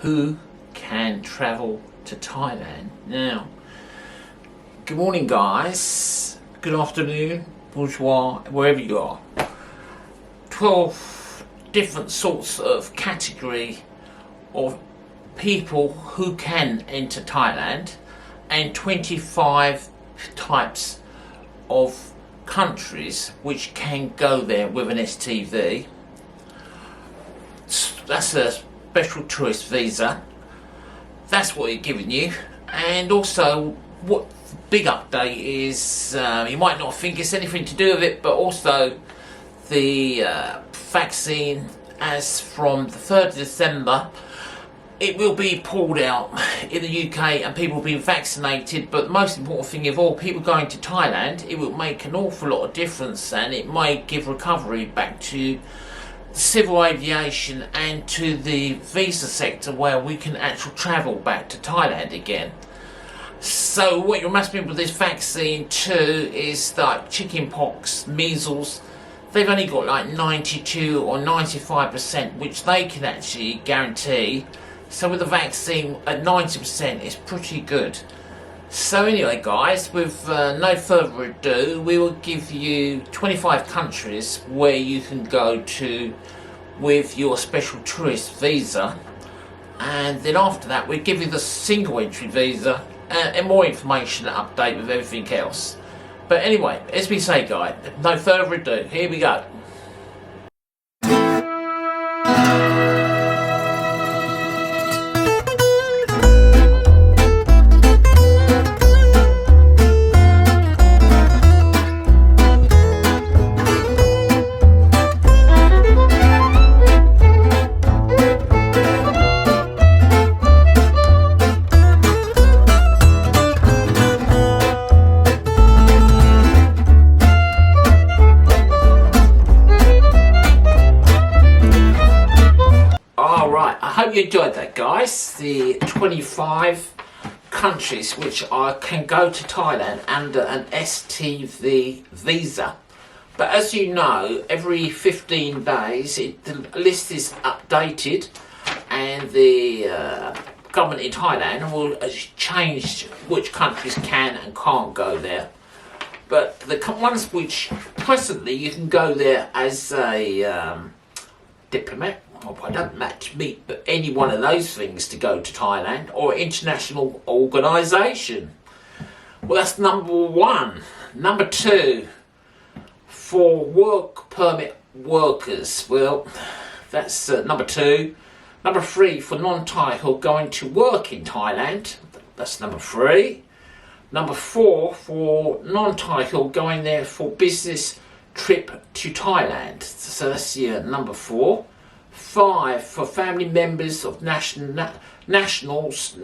Who can travel to Thailand now? Good morning, guys. Good afternoon, bourgeois, wherever you are. 12 different sorts of category of people who can enter Thailand, and 25 types of countries which can go there with an STV. That's a special tourist visa. That's what it's giving you. And also, what big update is, you might not think it's anything to do with it, but also the vaccine, as from the 3rd of December, it will be pulled out in the UK and people will be vaccinated. But the most important thing of all, people going to Thailand, it will make an awful lot of difference, and it may give recovery back to civil aviation and to the visa sector, where we can actually travel back to Thailand again. So what you must remember with this vaccine too is that chickenpox, measles, they've only got like 92 or 95%, which they can actually guarantee. So with the vaccine at 90%, it's pretty good. So anyway, guys, with no further ado, we will give you 25 countries where you can go to with your special tourist visa, and then after that we'll give you the single entry visa and more information and update with everything else. But anyway, as we say, guys, no further ado, here we go. I hope you enjoyed that, guys. The 25 countries which can go to Thailand under an STV visa. But as you know, every 15 days the list is updated, and the government in Thailand will change which countries can and can't go there. But the ones which presently you can go there as a diplomat, I don't meet but any one of those things to go to Thailand, or international organisation. Well, that's number 1. Number 2, for work permit workers. Well, that's number 2. Number 3, for non-Thai who are going to work in Thailand. That's number 3. Number 4, for non-Thai who are going there for business trip to Thailand. So that's number 4. 5, for family members of nationals,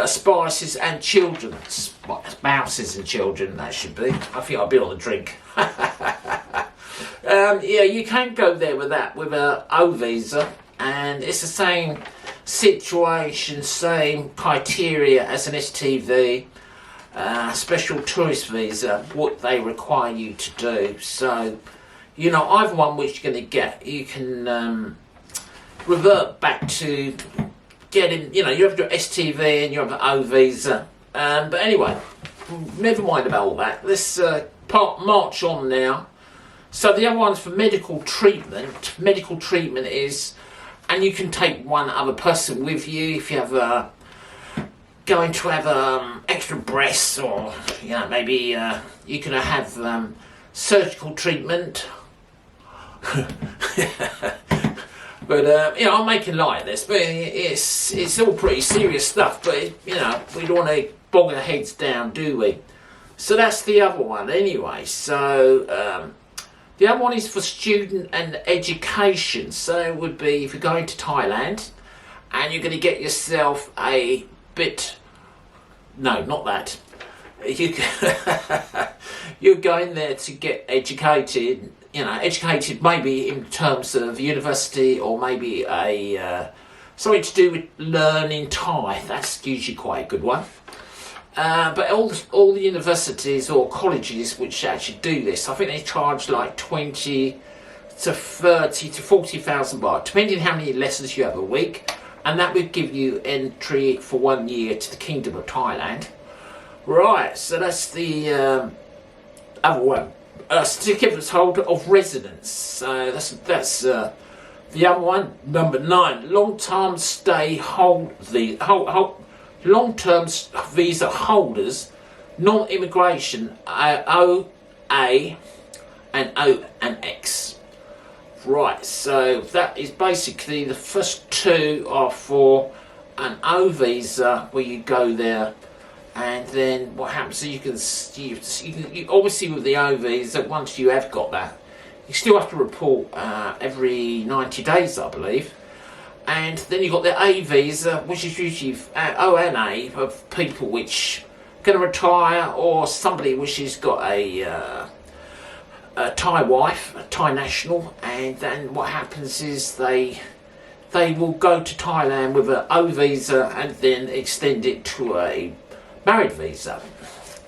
spouses and children. Spouses and children, that should be. I think I'll be on the drink. Yeah, you can go there with that, with a O visa, and it's the same situation, same criteria as an STV, special tourist visa, what they require you to do. So, you know, either one which you're going to get, you can revert back to getting, you know, you have your STV and you have an O visa. But anyway, never mind about all that. Let's march on now. So the other one's for medical treatment. Medical treatment is, and you can take one other person with you if you have going to have extra breasts, or, you know, maybe you can have surgical treatment. But you know, I'm making light of this, but it's all pretty serious stuff. But you know, we don't want to bog our heads down, do we? So that's the other one anyway. So the other one is for student and education. So it would be if you're going to Thailand and you're going to get yourself a bit, no, not that. You're going there to get educated, you know, educated maybe in terms of university, or maybe a something to do with learning Thai. That's usually quite a good one. But all the universities or colleges which actually do this, I think they charge like 20 to 30 to 40,000 baht, depending how many lessons you have a week, and that would give you entry for 1 year to the Kingdom of Thailand. Right, so that's the other one. Certificate holder of residence. So that's the other one. Number 9, long-term stay long-term visa holders, non-immigration, O, A, and O and X. Right, so that is basically the first 2 are for an O visa, where you go there, and then what happens? So you obviously with the O visa, once you have got that, you still have to report every 90 days, I believe. And then you've got the A visa, which is usually O and A of people which are going to retire, or somebody which has got a Thai wife, a Thai national, and then what happens is they will go to Thailand with an O visa and then extend it to a married visa.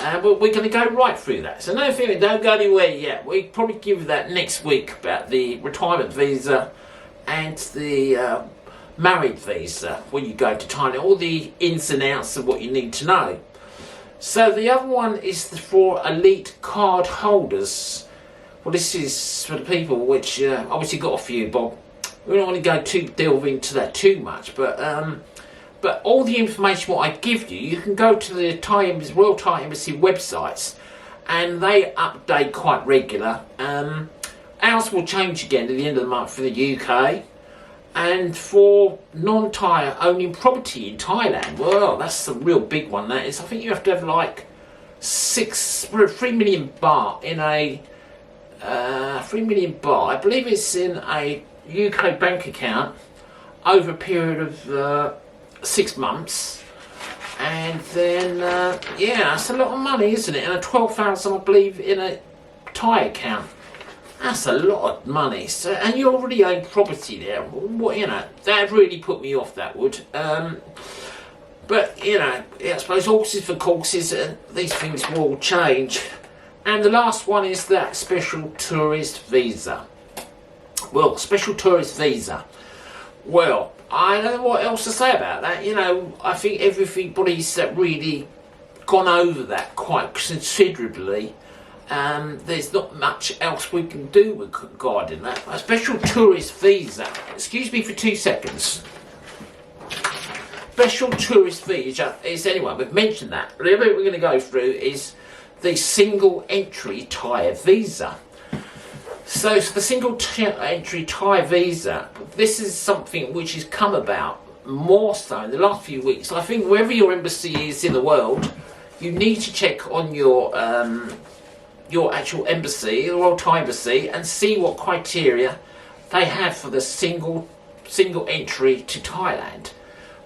And we're going to go right through that. So no fear, don't go anywhere yet. We'll probably give you that next week about the retirement visa and the married visa when you go to Thailand. All the ins and outs of what you need to know. So the other one is for elite card holders. Well, this is for the people which obviously got a few, Bob. We don't want to delve into that too much, but all the information what I give you, you can go to the Royal Thai Embassy websites, and they update quite regular. Ours will change again at the end of the month for the UK, and for non-Thai owning property in Thailand. Well, that's a real big one. That is, I think you have to have like 3 million baht in a 3 million baht. I believe it's in a UK bank account over a period of 6 months, and then yeah, that's a lot of money, isn't it? And a 12,000, I believe, in a Thai account. That's a lot of money. So, and you already own property there. What, you know, that really put me off. That would. But you know, yeah, I suppose horses for courses, and these things will all change. And the last one is that special tourist visa. Well, special tourist visa. Well, I don't know what else to say about that. You know, I think everybody's really gone over that quite considerably. There's not much else we can do regarding that. A special tourist visa. Excuse me for 2 seconds. Special tourist visa is, anyway, we've mentioned that. The other bit we're going to go through is the single entry Thai visa. So the single entry Thai visa, this is something which has come about more so in the last few weeks. I think wherever your embassy is in the world, you need to check on your actual embassy, the Royal Thai Embassy, and see what criteria they have for the single entry to Thailand,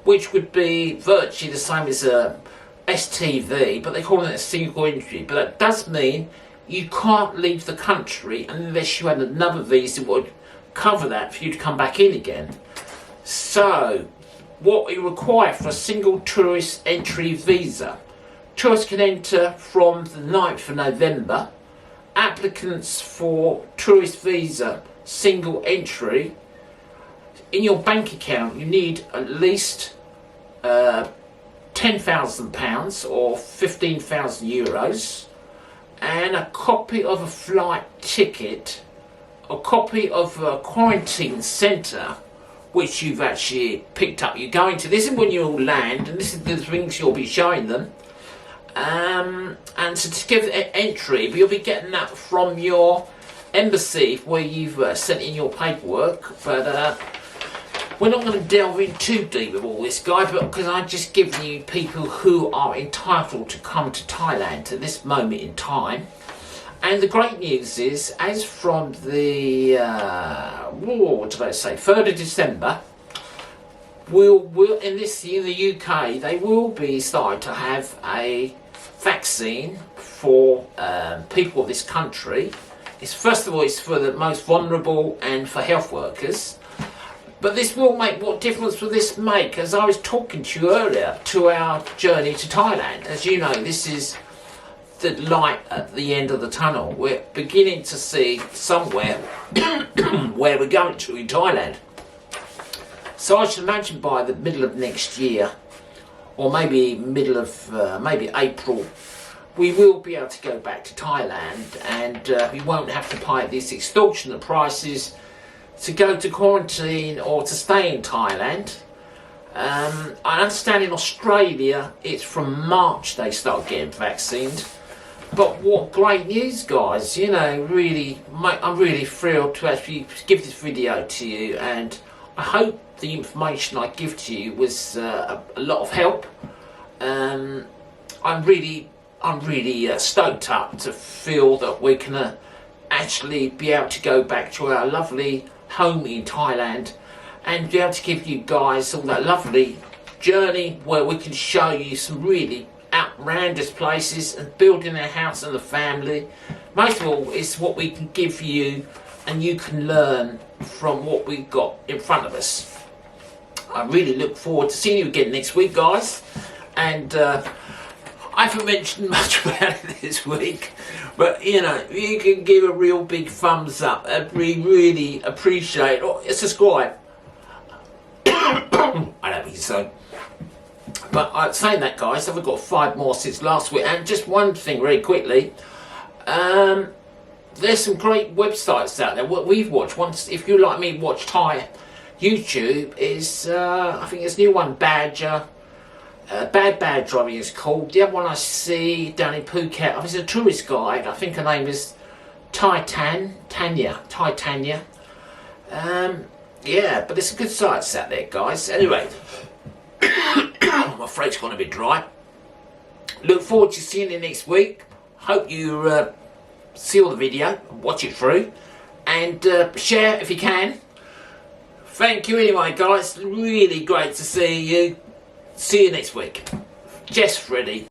which would be virtually the same as a STV, but they call it a single entry. But that does mean you can't leave the country unless you had another visa that would cover that for you to come back in again. So, what we require for a single tourist entry visa, tourists can enter from the 9th of November. Applicants for tourist visa single entry, in your bank account you need at least £10,000 or 15,000 euros, and a copy of a flight ticket, a copy of a quarantine centre which you've actually picked up. You're going to, this is when you all land, and this is the things you'll be showing them. And certificate of entry, but you'll be getting that from your embassy where you've sent in your paperwork. But we're not going to delve in too deep with all this, guy, but because I'm just giving you people who are entitled to come to Thailand at this moment in time. And the great news is, as from the 3rd of December, we'll in the UK, they will be starting to have a vaccine for people of this country. It's first of all, it's for the most vulnerable and for health workers. But this will make, what difference will this make? As I was talking to you earlier, to our journey to Thailand. As you know, this is the light at the end of the tunnel. We're beginning to see somewhere where we're going to in Thailand. So I should imagine by the middle of next year, or maybe middle of maybe April, we will be able to go back to Thailand, and we won't have to pay these extortionate prices to go to quarantine or to stay in Thailand. I understand in Australia it's from March they start getting vaccinated. But what great news, guys, you know, really, I'm really thrilled to actually give this video to you, and I hope the information I give to you was a lot of help. I'm really stoked up to feel that we're gonna actually be able to go back to our lovely home in Thailand and be able to give you guys all that lovely journey where we can show you some really outlandish places and building a house and a family. Most of all, it's what we can give you and you can learn from what we've got in front of us. I really look forward to seeing you again next week, guys, and I haven't mentioned much about it this week, but you know, you can give a real big thumbs up and we really appreciate it, or subscribe. I don't think so. But saying that, guys, I've got 5 more since last week. And just one thing very quickly, there's some great websites out there. What we've watched, once, if you like me watch Thai YouTube, is I think there's a new one, Badger. Bad Driving is called. The other one I see down in Phuket, I think it's a tourist guide. I think her name is Tanya. Yeah, but there's some good sites out there, guys. Anyway, my throat's gone a bit dry. Look forward to seeing you next week. Hope you see all the video, watch it through, and share if you can. Thank you anyway, guys. Really great to see you. See you next week. Just Freddy.